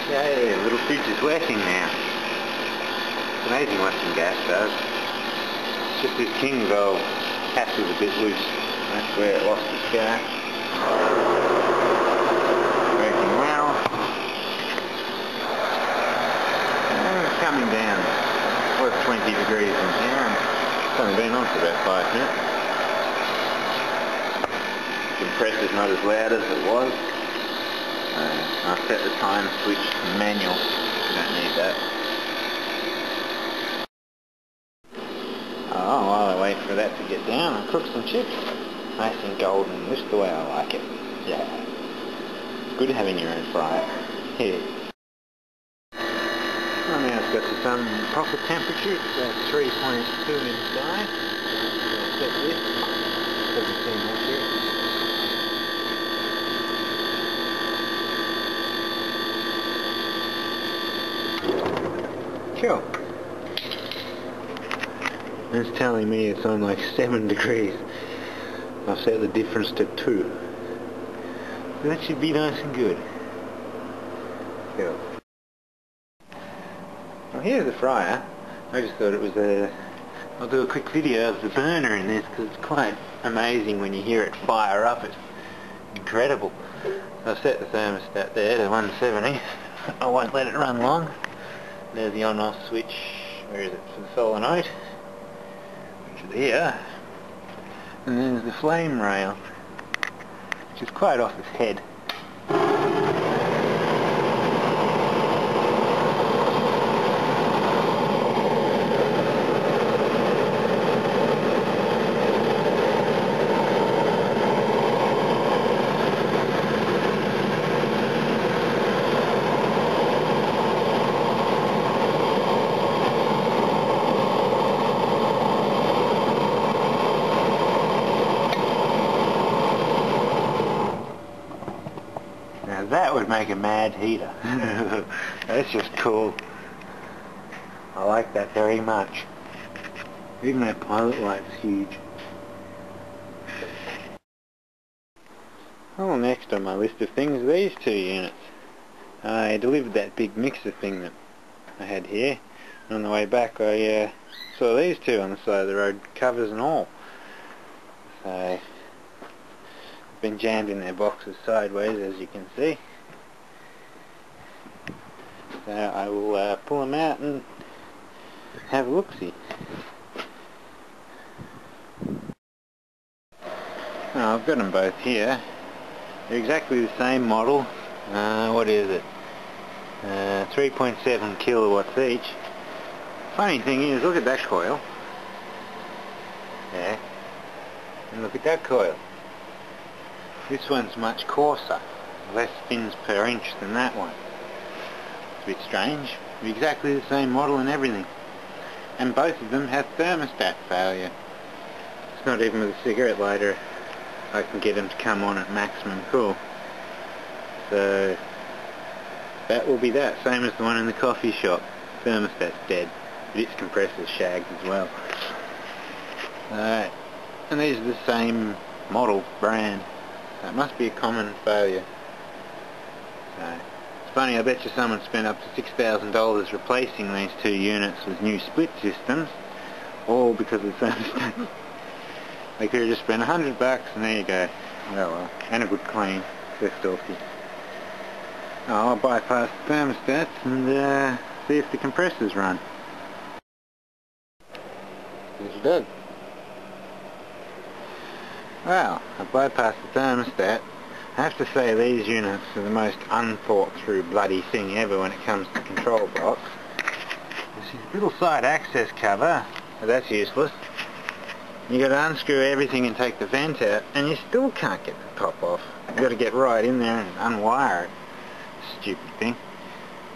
Yeah, little fridge is working now. It's amazing what some gas does. Just this king valve cap was a bit loose. That's where it lost its gas. Working well. And it's coming down. It was 20 degrees in here and it's only been on for about 5 minutes. The compressor's not as loud as it was. I've set the time switch to manual. You don't need that. Oh, while I wait for that to get down, I'll cook some chips. Nice and golden, just the way I like it. Yeah. It's good having your own fryer. Here. Well, now it's got to some proper temperature. It's about 3.2 inside. I'll set this. Doesn't seem much yet. Cool. It's telling me it's on like 7 degrees. I've set the difference to 2. So that should be nice and good. Cool. Well, here's the fryer. I just thought it was I'll do a quick video of the burner in this because it's quite amazing when you hear it fire up. It's incredible. I've set the thermostat there to 170. I won't let it run long. There's the on-off switch, where is it, for the solenoid, which is here, and there's the flame rail, which is quite off its head. Now that would make a mad heater. That's just cool. I like that very much. Even that pilot light's huge. Oh, next on my list of things are these 2 units. I delivered that big mixer thing that I had here. And on the way back I saw these 2 on the side of the road, covers and all. So been jammed in their boxes sideways, as you can see. So I will pull them out and have a look-see. I've got them both here. They're exactly the same model. What is it? 3.7 kilowatts each. Funny thing is, look at that coil. Yeah. And look at that coil. This one's much coarser, less spins per inch than that one. It's a bit strange. Exactly the same model and everything. And both of them have thermostat failure. It's not even with a cigarette lighter I can get them to come on at maximum cool. So that will be that. Same as the one in the coffee shop. Thermostat's dead, but its compressor's shagged as well. Alright. And these are the same model, brand. That must be a common failure. So, it's funny, I bet you someone spent up to $6,000 replacing these 2 units with new split systems, all because of the thermostat. They could have just spent $100 and there you go. Oh well, and a good clean. Left off you. I'll bypass the thermostats and see if the compressors run. There's Doug. Well, I bypassed the thermostat. I have to say these units are the most unthought through bloody thing ever when it comes to the control box. There's this little side access cover, but that's useless. You got to unscrew everything and take the vent out, and you still can't get the top off. You got to get right in there and unwire it. Stupid thing.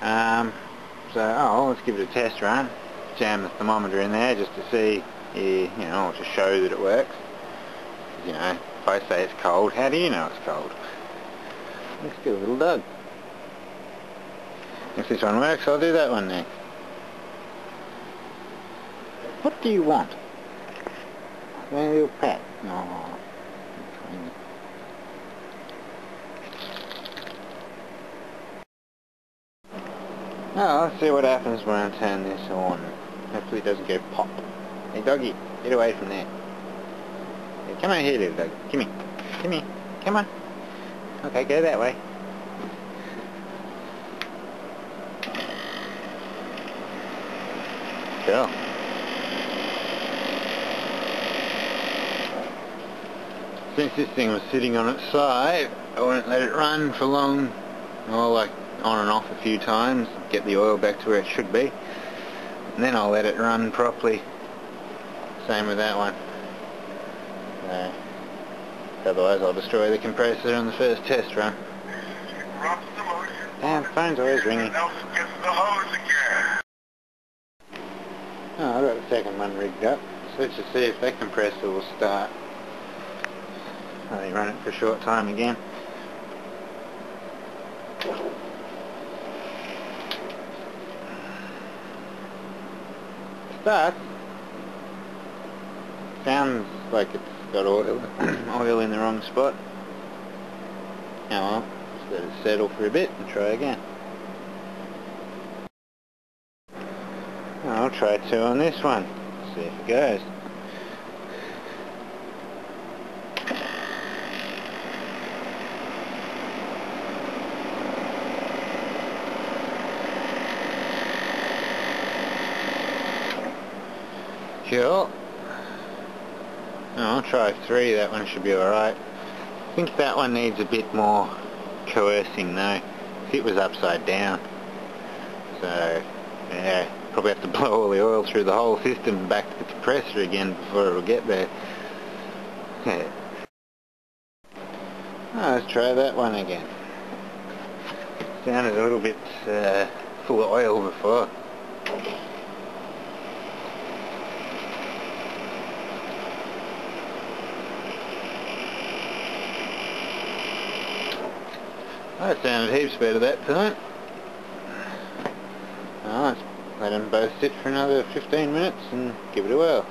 Let's give it a test run. Jam the thermometer in there just to see, to show that it works. You know, if I say it's cold, how do you know it's cold? Let's do a little Doug. If this one works, I'll do that one next. What do you want? A little pat. No. Oh, let's see what happens when I turn this on. Hopefully it doesn't go pop. Hey doggy, get away from there. Hey, come on here, little dog. Come here. Come here. Come on. Okay, go that way. Cool. Since this thing was sitting on its side, I won't let it run for long. I'll like on and off a few times, get the oil back to where it should be, and then I'll let it run properly. Same with that one. Otherwise I'll destroy the compressor on the first test run. Damn, the phone's always ringing. Oh, I've got the second one rigged up, so let's just see if that compressor will start. Only run it for a short time again. Starts. Sounds like it's got oil in the wrong spot. Oh well, just let it settle for a bit and try again. I'll try 2 on this one, see if it goes. Cool. I'll try 3, that one should be alright. I think that one needs a bit more coercing though. It was upside down. So, yeah, probably have to blow all the oil through the whole system and back to the compressor again before it'll get there. Yeah. Oh, let's try that one again. Sounded a little bit full of oil before. That sounded heaps better that time. Oh, let's let them both sit for another 15 minutes and give it a whirl.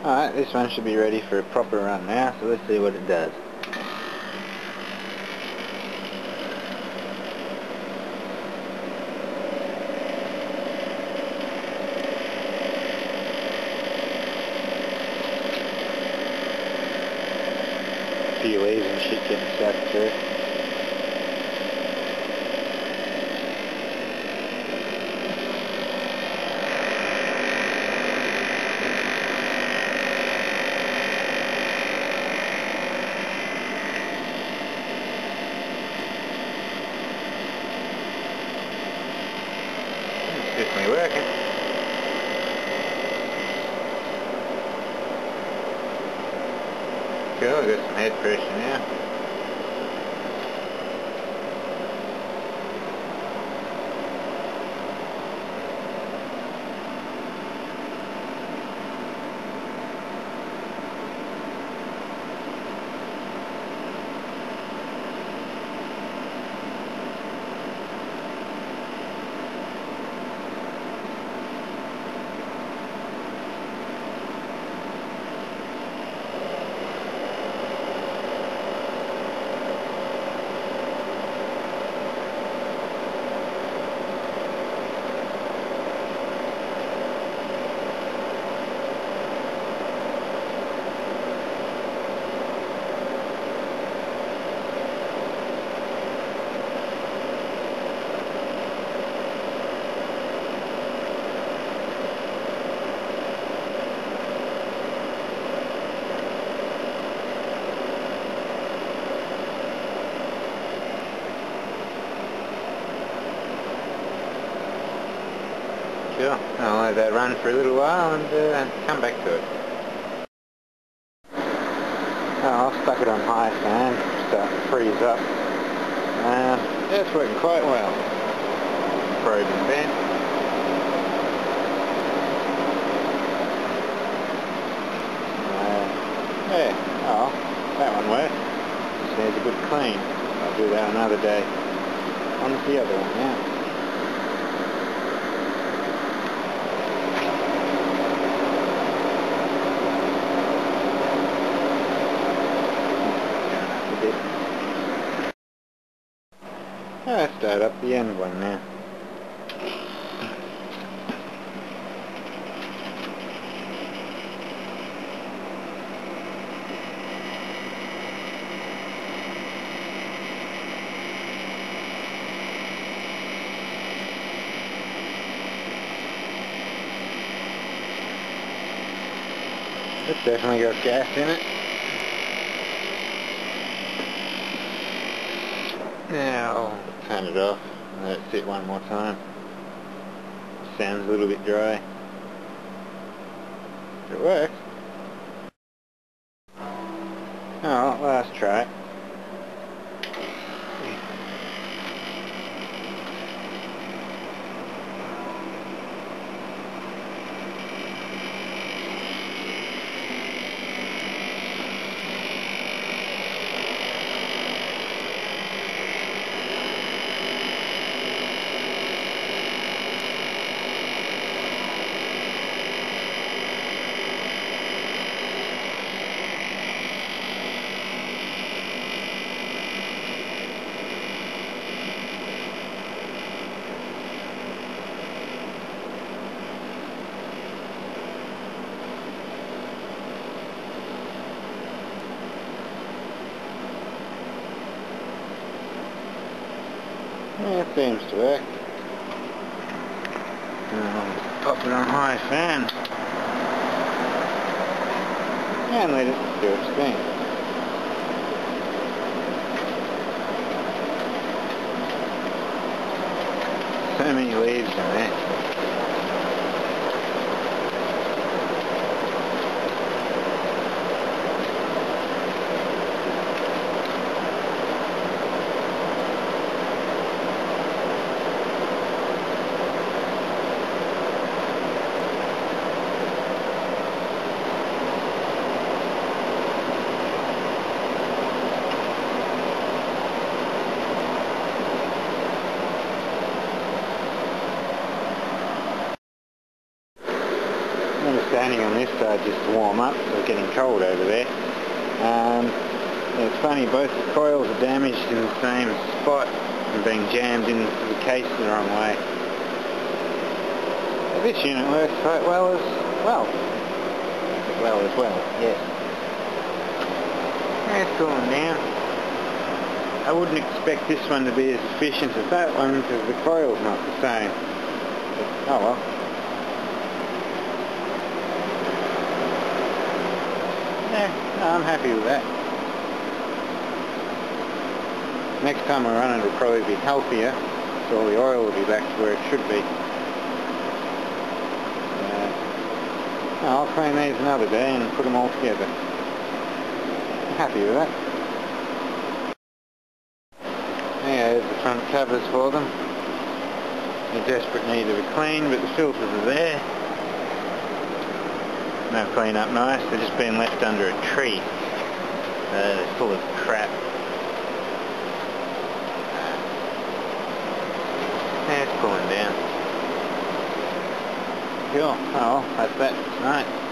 Alright, this one should be ready for a proper run now, so let's see what it does. A few leaves and shit getting sucked through. It's definitely working. Cool, I've got some head pressure now. Sure, I'll let that run for a little while and come back to it. Oh, I've stuck it on high fan, starting to freeze up. Yeah, it's working quite well. Probe and bend. Yeah, oh, that one worked. Just needs a good clean. I'll do that another day. On to the other one now. Let's start up the end one now. It's definitely got gas in it. Now I'll turn it off and let it sit one more time. Sounds a little bit dry. It works. Oh, last try. Yeah, it seems to work. I'll pop it on high fan and let it do its thing. So many leaves in there. Standing on this side just to warm up, so it's getting cold over there. It's funny, both the coils are damaged in the same spot and being jammed into the case the wrong way. But this unit works quite well as well. Yes. It's cooling down. I wouldn't expect this one to be as efficient as that one because the coil's not the same. But, oh well. Yeah, no, I'm happy with that. Next time I run it will probably be healthier, so all the oil will be back to where it should be. I'll clean these another day and put them all together. I'm happy with that. Yeah, there's the front covers for them. They're desperate need of a clean, but the filters are there. No clean up nice, they're just being left under a tree. They're full of crap. Yeah, it's cooling down. Cool. Oh, that's that tonight.